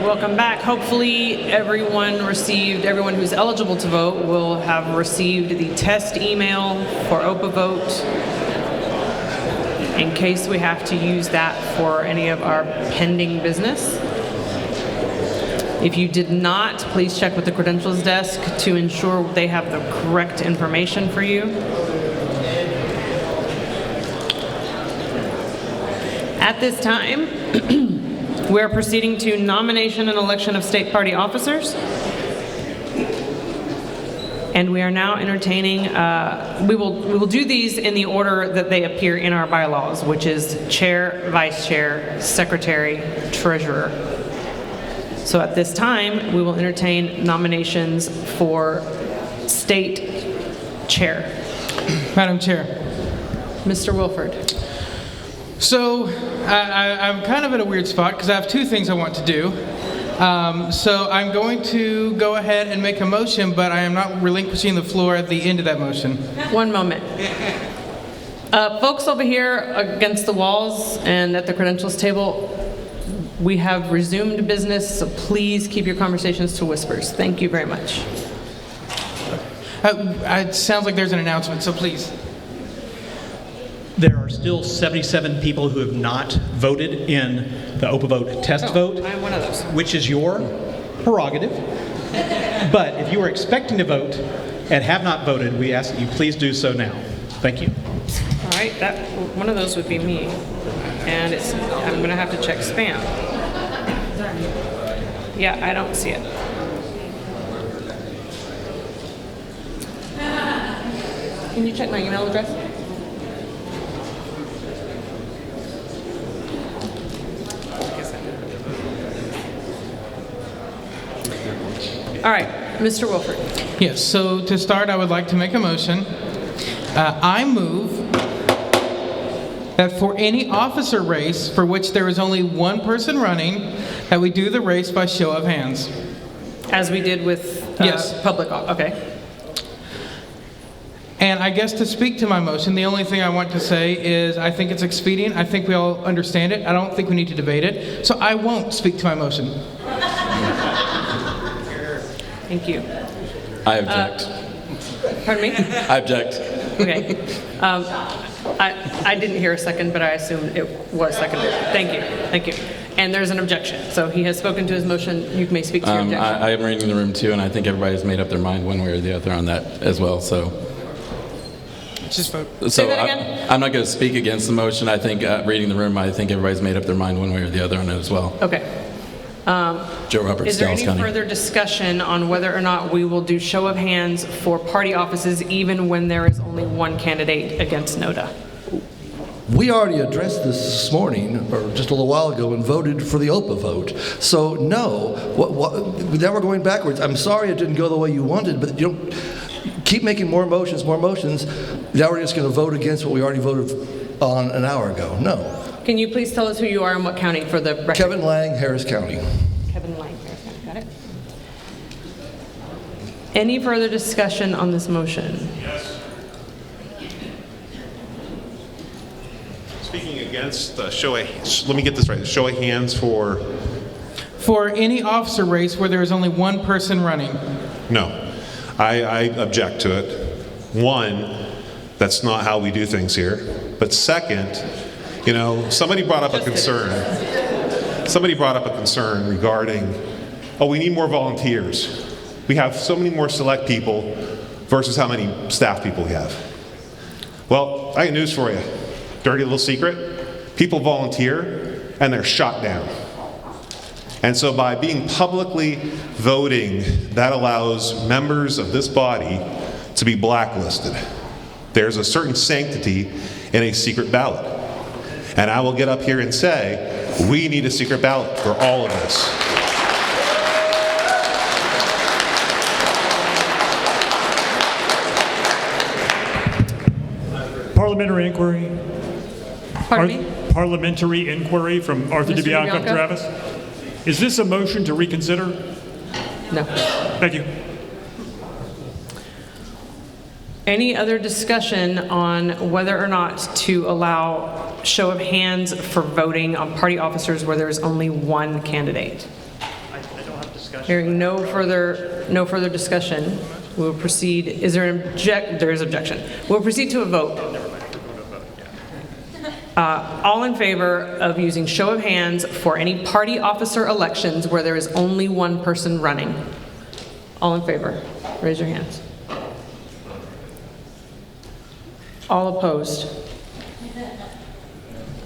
welcome back. Hopefully everyone who's eligible to vote will have received the test email for OPA vote in case we have to use that for any of our pending business. If you did not, please check with the credentials desk to ensure they have the correct information for you. At this time, we are proceeding to nomination and election of state party officers. And we are now entertaining, we will do these in the order that they appear in our bylaws, which is chair, vice chair, secretary, treasurer. So at this time, we will entertain nominations for state chair. Madam Chair. Mr. Wilford. So I'm kind of in a weird spot because I have two things I want to do. So I'm going to go ahead and make a motion, but I am not relinquishing the floor at the end of that motion. One moment. Folks over here against the walls and at the credentials table, we have resumed business, so please keep your conversations to whispers. Thank you very much. It sounds like there's an announcement, so please. There are still 77 people who have not voted in the OPA vote test vote. I'm one of those. Which is your prerogative. But if you are expecting to vote and have not voted, we ask that you please do so now. Thank you. All right, one of those would be me. And I'm going to have to check spam. Yeah, I don't see it. Can you check my email address? All right, Mr. Wilford. Yes, so to start, I would like to make a motion. I move that for any officer race for which there is only one person running, that we do the race by show of hands. As we did with Yes. public, okay. And I guess to speak to my motion, the only thing I want to say is I think it's expedient. I think we all understand it. I don't think we need to debate it. So I won't speak to my motion. Thank you. I object. Pardon me? I object. Okay. I didn't hear a second, but I assumed it was seconded. Thank you. Thank you. And there's an objection. So he has spoken to his motion. You may speak to your objection. I am reading the room too, and I think everybody's made up their mind one way or the other on that as well. So, Just vote. Say that again? I'm not going to speak against the motion. I think reading the room, I think everybody's made up their mind one way or the other on it as well. Okay. Joe Roberts, Is there Dallas any County. further discussion on whether or not we will do show of hands for party offices even when there is only one candidate against NODA? We already addressed this morning, or just a little while ago, and voted for the OPA vote. So no, now we're going backwards. I'm sorry it didn't go the way you wanted, but you don't keep making more motions, more motions. Now we're just going to vote against what we already voted on an hour ago. No. Can you please tell us who you are and what county for the record? Kevin Lang, Harris County. Kevin Lang, Harris County. Got it. Any further discussion on this motion? Yes. Speaking against let me get this right. Show of hands for any officer race where there is only one person running. no. I object to it. One, that's not how we do things here. But second, somebody brought up a concern. Somebody brought up a concern regarding, we need more volunteers. We have so many more select people versus how many staff people we have. Well, I got news for you. Dirty little secret. People volunteer and they're shot down. And so by being publicly voting, that allows members of this body to be blacklisted. There's a certain sanctity in a secret ballot. And I will get up here and say, we need a secret ballot for all of this. Parliamentary inquiry. Pardon me? Parliamentary inquiry from Arthur Mr. DiBianco DiBianco? Travis. Is this a motion to reconsider? No. Thank you. Any other discussion on whether or not to allow show of hands for voting on party officers where there is only one candidate? I Hearing no further discussion, we will proceed. Is there an there is objection. We'll proceed to a vote. All in favor of using show of hands for any party officer elections where there is only one person running? All in favor, raise your hands. All opposed?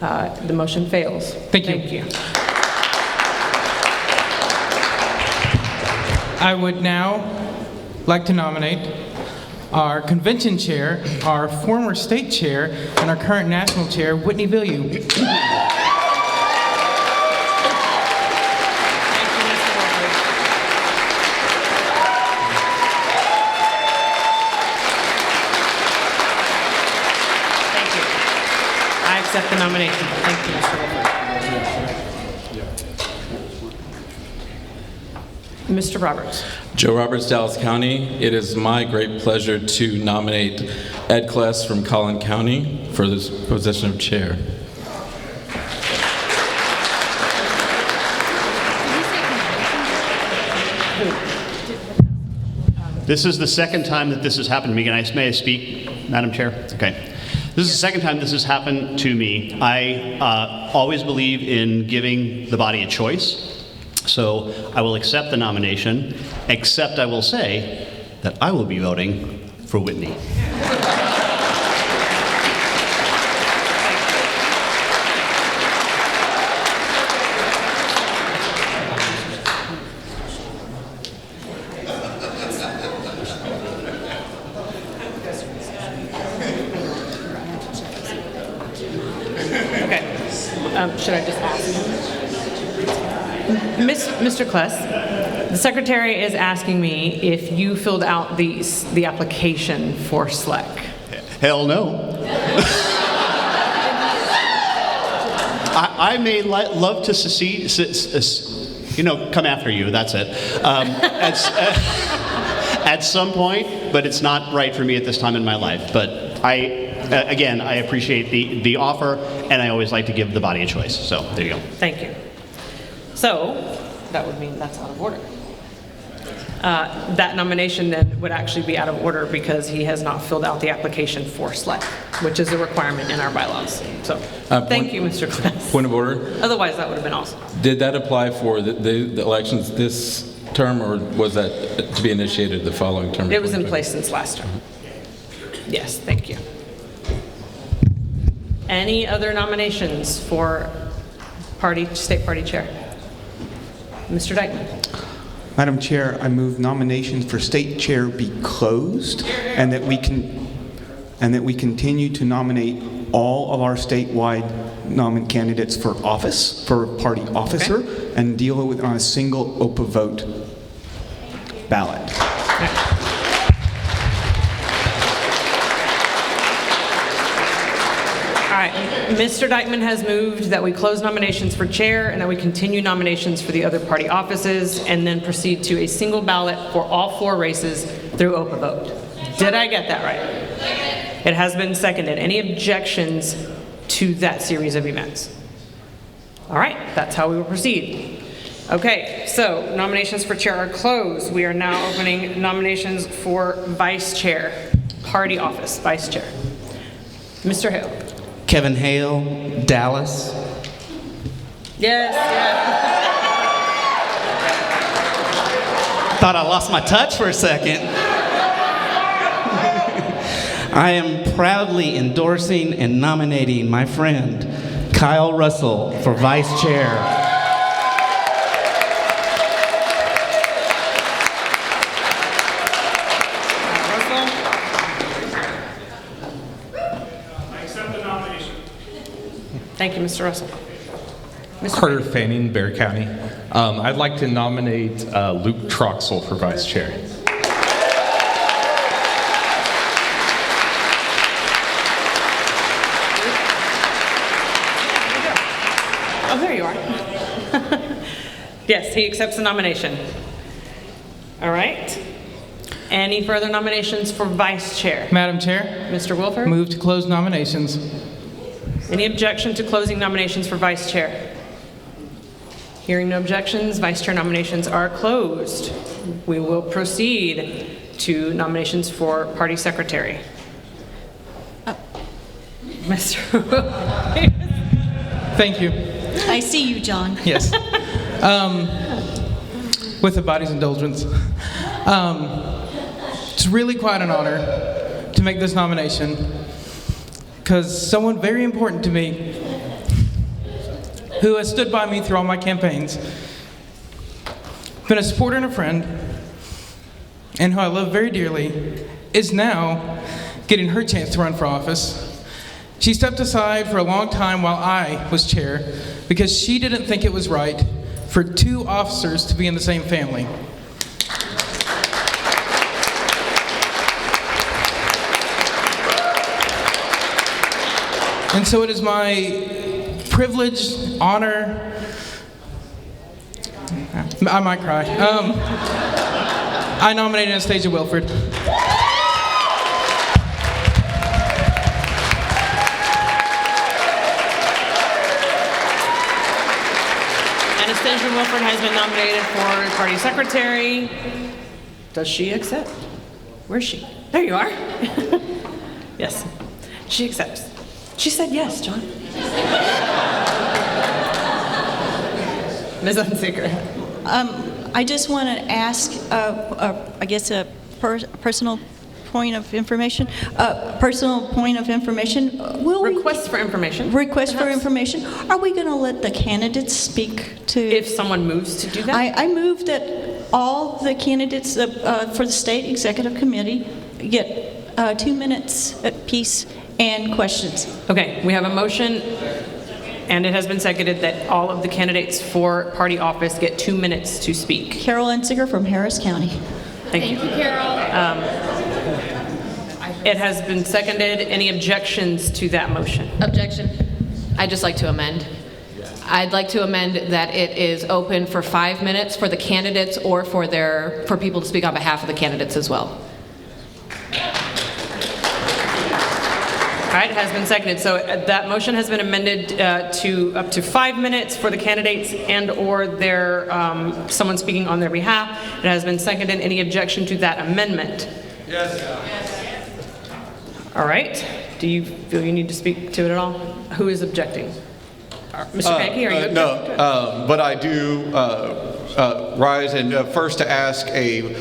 The motion fails. Thank you. Thank you. I would now like to nominate our convention chair, our former state chair, and our current national chair, Whitney Villieu. I accept the nomination. Thank you, Mr. Wolford. Mr. Roberts. Joe Roberts, Dallas County. It is my great pleasure to nominate Ed Kless from Collin County for this position of chair. This is the second time that this has happened to me. May I speak, Madam Chair? Okay. This is the second time this has happened to me. I always believe in giving the body a choice. So I will accept the nomination, except I will say that I will be voting for Whitney. Should I just ask you? Mr. Kless, the secretary is asking me if you filled out the application for SLEC. Hell no. I may love to secede, come after you, that's it. At some point, but it's not right for me at this time in my life. But again, I appreciate the offer, and I always like to give the body a choice. So there you go. Thank you. So that would mean that's out of order. That nomination then would actually be out of order because he has not filled out the application for SLEC, which is a requirement in our bylaws. So thank you, Mr. Kless. Point of order. Otherwise, that would have been awesome. Did that apply for the elections this term, or was that to be initiated the following term? It was in place since last term. Yes, thank you. Any other nominations for state party chair? Mr. Dykeman. Madam Chair, I move nominations for state chair be closed, and that we continue to nominate all of our statewide candidates for office, for party officer, and deal with on a single OPA vote ballot. All right, Mr. Dykeman has moved that we close nominations for chair and that we continue nominations for the other party offices and then proceed to a single ballot for all 4 races through OPA vote. Did I get that right? It has been seconded. Any objections to that series of events? All right, that's how we will proceed. Okay, so nominations for chair are closed. We are now opening nominations for vice chair, party office, vice chair. Mr. Hale. Kevin Hale, Dallas. Yes. Thought I lost my touch for a second. I am proudly endorsing and nominating my friend, Kyle Russell, for vice chair. Thank you, Mr. Russell. Carter Fanning, Bear County. I'd like to nominate Luke Troxel for vice chair. Oh, there you are. Yes, he accepts the nomination. All right. Any further nominations for vice chair? Madam Chair, Mr. Wilford? move to close nominations. Any objection to closing nominations for vice chair? Hearing no objections, vice chair nominations are closed. We will proceed to nominations for party secretary. Mr. Thank you. I see you, John. Yes. With the body's indulgence. It's really quite an honor to make this nomination because someone very important to me who has stood by me through all my campaigns, been a supporter and a friend, and who I love very dearly, is now getting her chance to run for office. She stepped aside for a long time while I was chair because she didn't think it was right for two officers to be in the same family. And so it is my privilege, honor, I might cry. I nominate Anastasia Wilford. Anastasia Wilford has been nominated for party secretary. Does she accept? Where's she? There you are. Yes, she accepts. She said yes, John. Ms. Unseeker. I just want to ask, I guess, a personal point of information. Will Request for information. Request for perhaps? information. Are we going to let the candidates speak to? If someone moves to do that? I move that all the candidates for the state executive committee get 2 minutes apiece and questions. Okay, we have a motion, and it has been seconded that all of the candidates for party office get 2 minutes to speak. Carol Unziger from Harris County. Thank you. Carol. It has been seconded. Any objections to that motion? Objection. I'd just like to amend. I'd like to amend that it is open for 5 minutes for the candidates or for people to speak on behalf of the candidates as well. All right, it has been seconded. So that motion has been amended to up to 5 minutes for the candidates and or their someone speaking on their behalf. It has been seconded. Any objection to that amendment? Yes. All right. Do you feel you need to speak to it at all? Who is objecting? Mr. Pankey, are you objecting to it? No, but I do rise and first to ask a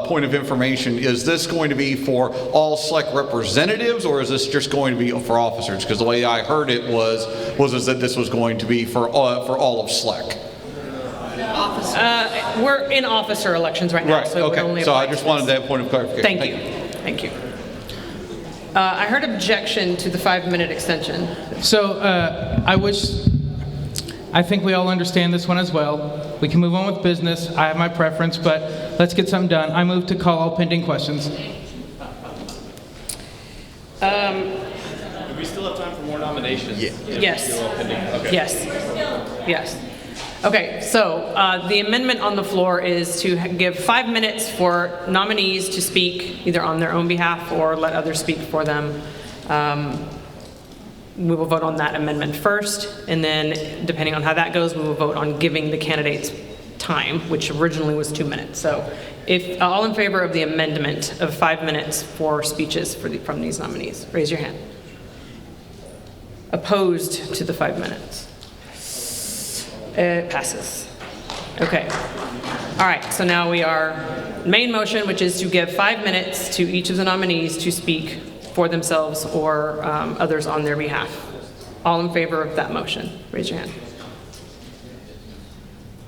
point of information. Is this going to be for all select representatives, or is this just going to be for officers? Because the way I heard it was that this was going to be for all of SLEC. We're in officer elections right now. Right, So okay. It only So I applies just to wanted this. that point of clarification. Thank you. I heard objection to the 5-minute extension. So I think we all understand this one as well. We can move on with business. I have my preference, but let's get something done. I move to call all pending questions. Do we still have time for more nominations? Yes. Okay. Yes. Okay, so the amendment on the floor is to give 5 minutes for nominees to speak either on their own behalf or let others speak for them. We will vote on that amendment first, and then depending on how that goes, we will vote on giving the candidates time, which originally was 2 minutes. So if all in favor of the amendment of 5 minutes for speeches from these nominees, raise your hand. Opposed to the 5 minutes? It passes. Okay. All right, so now we are main motion, which is to give 5 minutes to each of the nominees to speak for themselves or others on their behalf. All in favor of that motion, raise your hand.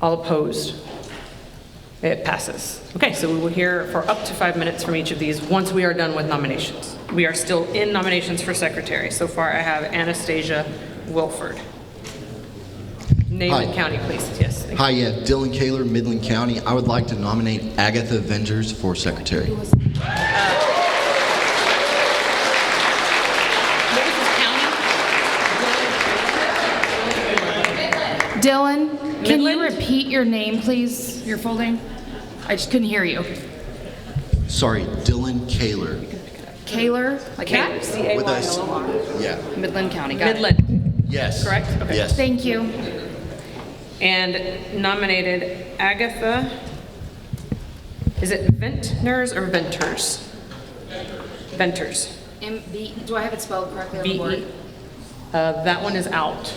All opposed? It passes. Okay, so we will hear for up to 5 minutes from each of these once we are done with nominations. We are still in nominations for secretary. So far I have Anastasia Wilford. Name and county, please. Yes. Hi, Dylan Kaler, Midland County. I would like to nominate Agatha Vengers for secretary. Dylan, can you Midland? repeat your name, please? Your full name? I just couldn't hear you. Sorry, Dylan Kaler. Kaler, like that? With us. Yeah. Midland County, got it. Midland, Yes. correct? Okay. Yes. Thank you. and nominated Agatha, is it Ventners or Venters? Venters. Do I have it spelled correctly on the board? V-E. That one is out.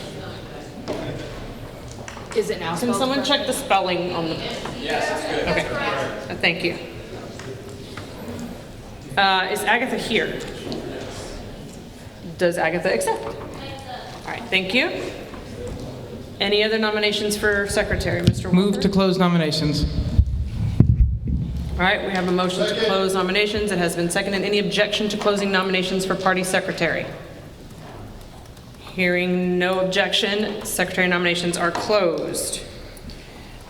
Is it now Can spelled someone correctly? check the spelling on the? Yes, it's good. Okay, thank you. Is Agatha here? Does Agatha accept? All right, thank you. Any other nominations for secretary, Mr. Wolford? Move to close nominations. All right, we have a motion to close nominations. It has been seconded. Any objection to closing nominations for party secretary? Hearing no objection, secretary nominations are closed.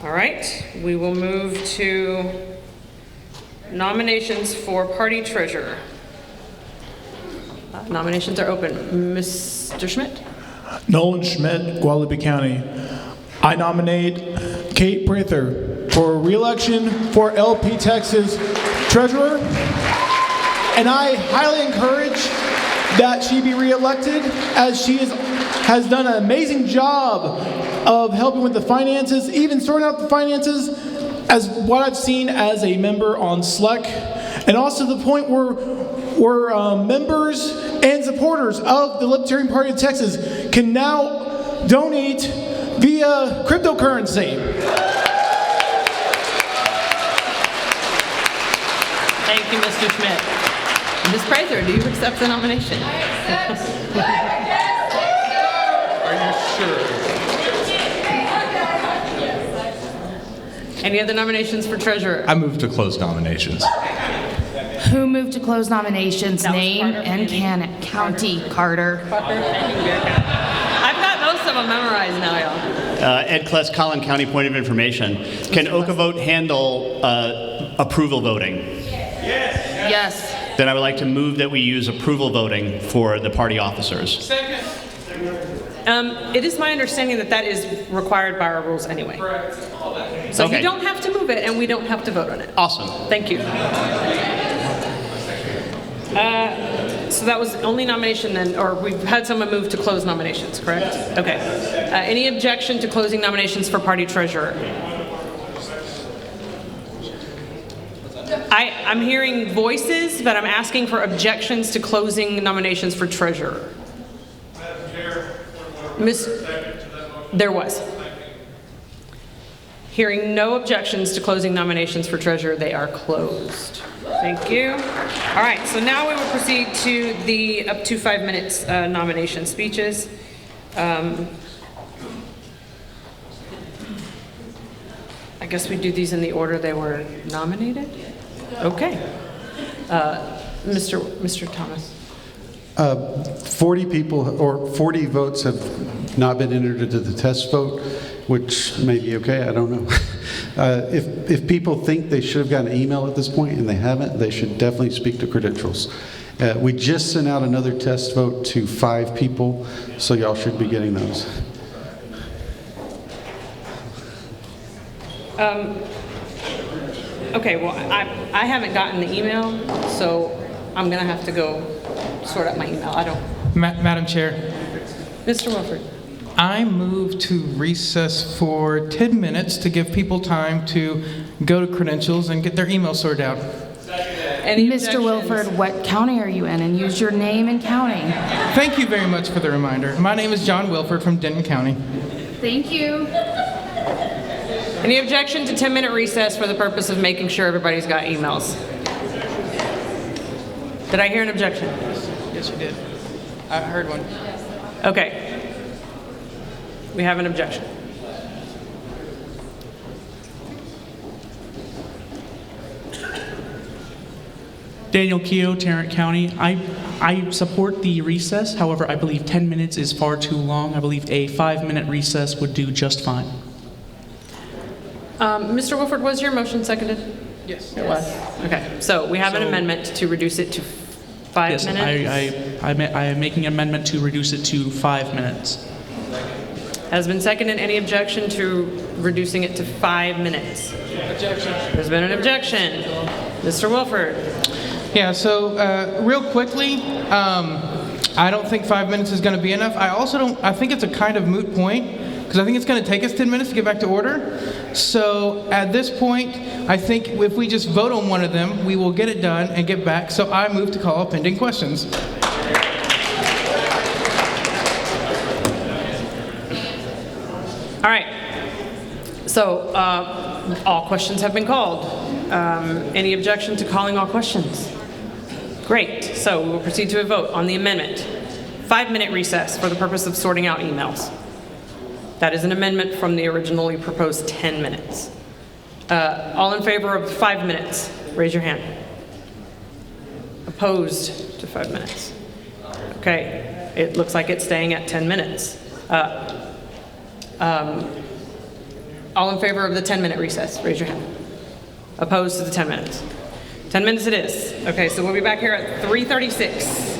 All right, we will move to nominations for party treasurer. Nominations are open. Mr. Schmidt? Nolan Schmidt, Guadalupe County. I nominate Kate Prather for re-election for LP Texas Treasurer, and I highly encourage that she be re-elected, as she has done an amazing job of helping with the finances, even sorting out the finances, as what I've seen as a member on SLEC, and also the point where members and supporters of the Libertarian Party of Texas can now donate via cryptocurrency. Thank you, Mr. Schmidt. Ms. Prather, do you accept the nomination? Are you sure? Any other nominations for treasurer? I move to close nominations. Who moved to close nominations? Name and county, Carter. I've got most of them memorized now, y'all. Ed Kless, Collin County, point of information. Can Okavote handle approval voting? Yes. Then I would like to move that we use approval voting for the party officers. Second. It is my understanding that that is required by our rules anyway. Correct. So Okay. you don't have to move it, and we don't have to vote on it. Awesome. Thank you. So that was the only nomination then, or we've had someone move to close nominations, correct? Okay. Any objection to closing nominations for party treasurer? I'm hearing voices, but I'm asking for objections to closing nominations for treasurer. There was. Hearing no objections to closing nominations for treasurer, they are closed. Thank you. All right, so now we will proceed to the up to 5 minutes nomination speeches. I guess we do these in the order they were nominated? Okay. Mr. Thomas. 40 people, or 40 votes have not been entered into the test vote, which may be okay, I don't know. If people think they should have gotten an email at this point and they haven't, they should definitely speak to credentials. We just sent out another test vote to 5 people, so y'all should be getting those. Okay, well, I haven't gotten the email, so I'm going to have to go sort out my email. I don't. Madam Chair, Mr. Wilford. I move to recess for 10 minutes to give people time to go to credentials and get their email sorted out. Mr. Wilford, what county are you in? And use your name and county. Thank you very much for the reminder. My name is John Wilford from Denton County. Thank you. Any objection to 10-minute recess for the purpose of making sure everybody's got emails? Did I hear an objection? Yes, you did. I heard one. Okay. We have an objection. Daniel Keogh, Tarrant County. I support the recess. However, I believe 10 minutes is far too long. I believe a 5-minute recess would do just fine. Mr. Wilford, was your motion seconded? Yes. It was. Okay. So we have an amendment to reduce it to 5 Yes, minutes. I am making an amendment to reduce it to 5 minutes. Has been seconded. Any objection to reducing it to 5 minutes? Objection. There's been an objection. Mr. Wilford. Yeah, so real quickly, I don't think 5 minutes is going to be enough. I think it's a kind of moot point, because I think it's going to take us 10 minutes to get back to order. So at this point, I think if we just vote on one of them, we will get it done and get back. So I move to call pending questions. All right. So all questions have been called. Any objection to calling all questions? Great. So we will proceed to a vote on the amendment. 5-minute recess for the purpose of sorting out emails. That is an amendment from the originally proposed 10 minutes. All in favor of 5 minutes, raise your hand. Opposed to 5 minutes? Okay, it looks like it's staying at 10 minutes. All in favor of the 10-minute recess, raise your hand. Opposed to the 10 minutes? 10 minutes it is. Okay, so we'll be back here at 3:36.